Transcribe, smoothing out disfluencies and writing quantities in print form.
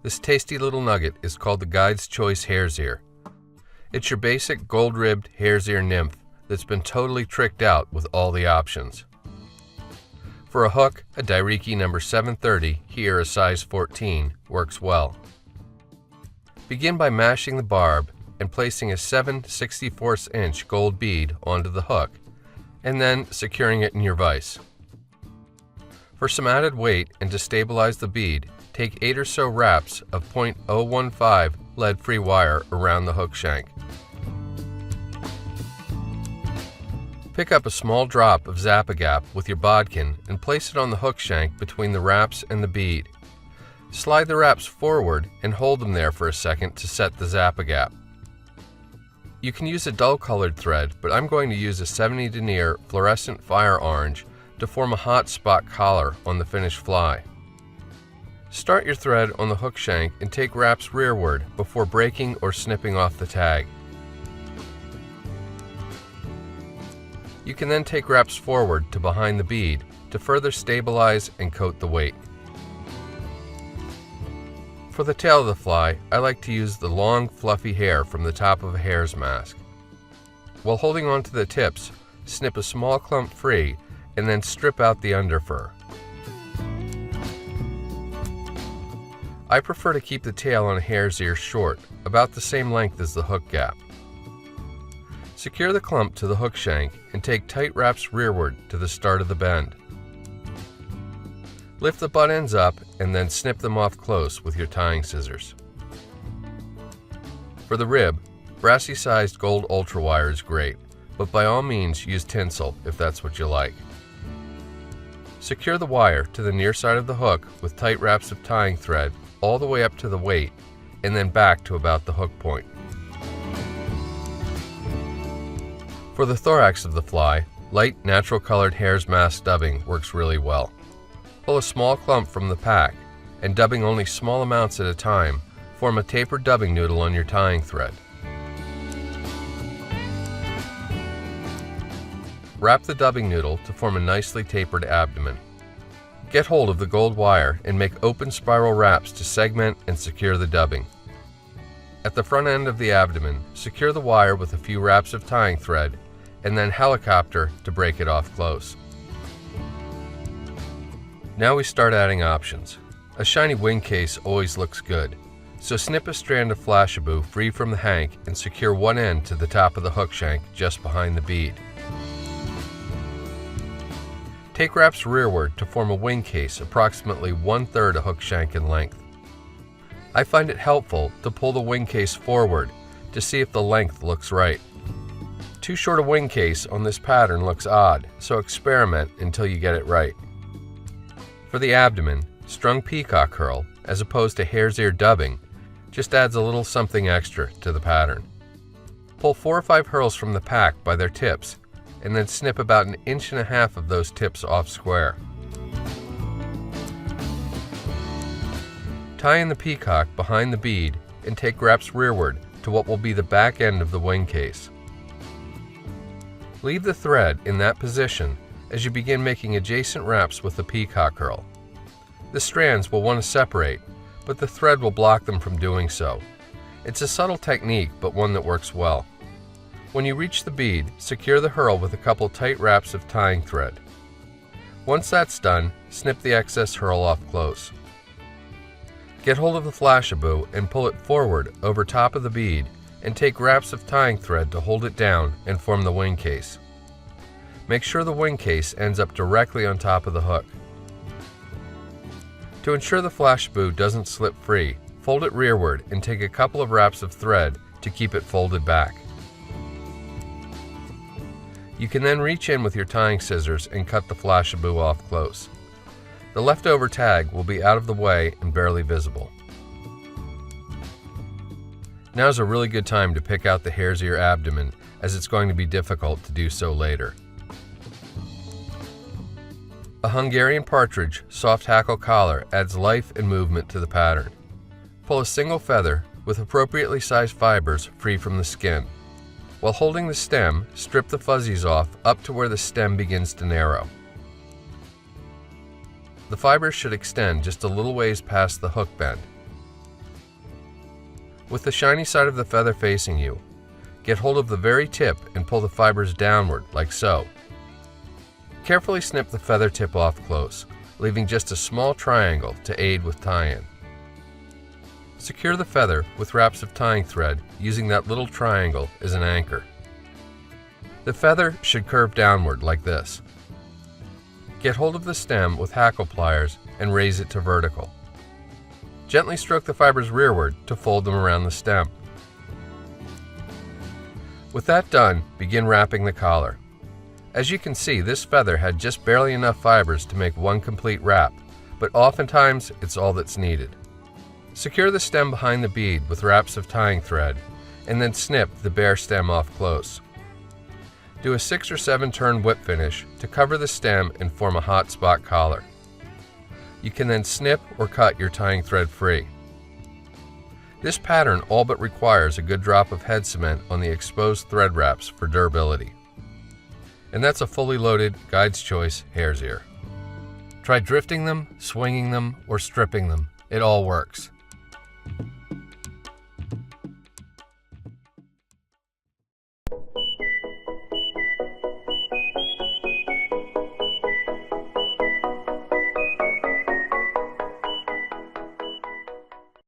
This tasty little nugget is called the Guide's Choice Hare's Ear. It's your basic gold-ribbed hare's ear nymph that's been totally tricked out with all the options. For a hook, a Dairiki number 730, here a size 14, works well. Begin by mashing the barb and placing a 7/64 inch gold bead onto the hook, and then securing it in your vise. For some added weight and to stabilize the bead, take 8 or so wraps of .015 lead-free wire around the hook shank. Pick up a small drop of Zap-A-Gap with your bodkin and place it on the hook shank between the wraps and the bead. Slide the wraps forward and hold them there for a second to set the Zap-A-Gap. You can use a dull-colored thread, but I'm going to use a 70 denier fluorescent fire orange to form a hot spot collar on the finished fly. Start your thread on the hook shank and take wraps rearward before breaking or snipping off the tag. You can then take wraps forward to behind the bead to further stabilize and coat the weight. For the tail of the fly, I like to use the long, fluffy hair from the top of a hare's mask. While holding on to the tips, snip a small clump free and then strip out the underfur. I prefer to keep the tail on a hare's ear short, about the same length as the hook gap. Secure the clump to the hook shank and take tight wraps rearward to the start of the bend. Lift the butt ends up and then snip them off close with your tying scissors. For the rib, brassy-sized gold ultra wire is great, but by all means use tinsel if that's what you like. Secure the wire to the near side of the hook with tight wraps of tying thread all the way up to the weight and then back to about the hook point. For the thorax of the fly, light natural colored hare's mask dubbing works really well. Pull a small clump from the pack and, dubbing only small amounts at a time, form a tapered dubbing noodle on your tying thread. Wrap the dubbing noodle to form a nicely tapered abdomen. Get hold of the gold wire and make open spiral wraps to segment and secure the dubbing. At the front end of the abdomen, secure the wire with a few wraps of tying thread and then helicopter to break it off close. Now we start adding options. A shiny wing case always looks good, so snip a strand of Flashabou free from the hank and secure one end to the top of the hook shank just behind the bead. Take wraps rearward to form a wing case approximately 1/3 a hook shank in length. I find it helpful to pull the wing case forward to see if the length looks right. Too short a wing case on this pattern looks odd, so experiment until you get it right. For the abdomen, strung peacock herl, as opposed to hare's ear dubbing, just adds a little something extra to the pattern. Pull 4 or 5 herls from the pack by their tips and then snip about 1.5 inches of those tips off square. Tie in the peacock behind the bead and take wraps rearward to what will be the back end of the wing case. Leave the thread in that position as you begin making adjacent wraps with the peacock herl. The strands will want to separate, but the thread will block them from doing so. It's a subtle technique, but one that works well. When you reach the bead, secure the herl with a couple tight wraps of tying thread. Once that's done, snip the excess herl off close. Get hold of the Flashabou and pull it forward over top of the bead and take wraps of tying thread to hold it down and form the wing case. Make sure the wing case ends up directly on top of the hook. To ensure the Flashabou doesn't slip free, fold it rearward and take a couple of wraps of thread to keep it folded back. You can then reach in with your tying scissors and cut the Flashabou off close. The leftover tag will be out of the way and barely visible. Now's a really good time to pick out the hare's ear abdomen, as it's going to be difficult to do so later. A Hungarian partridge soft hackle collar adds life and movement to the pattern. Pull a single feather with appropriately sized fibers free from the skin. While holding the stem, strip the fuzzies off up to where the stem begins to narrow. The fibers should extend just a little ways past the hook bend. With the shiny side of the feather facing you, get hold of the very tip and pull the fibers downward, like so. Carefully snip the feather tip off close, leaving just a small triangle to aid with tie-in. Secure the feather with wraps of tying thread using that little triangle as an anchor. The feather should curve downward like this. Get hold of the stem with hackle pliers and raise it to vertical. Gently stroke the fibers rearward to fold them around the stem. With that done, begin wrapping the collar. As you can see, this feather had just barely enough fibers to make one complete wrap, but oftentimes it's all that's needed. Secure the stem behind the bead with wraps of tying thread, and then snip the bare stem off close. Do a 6 or 7 turn whip finish to cover the stem and form a hot spot collar. You can then snip or cut your tying thread free. This pattern all but requires a good drop of head cement on the exposed thread wraps for durability. And that's a fully loaded Guide's Choice hare's ear. Try drifting them, swinging them, or stripping them. It all works.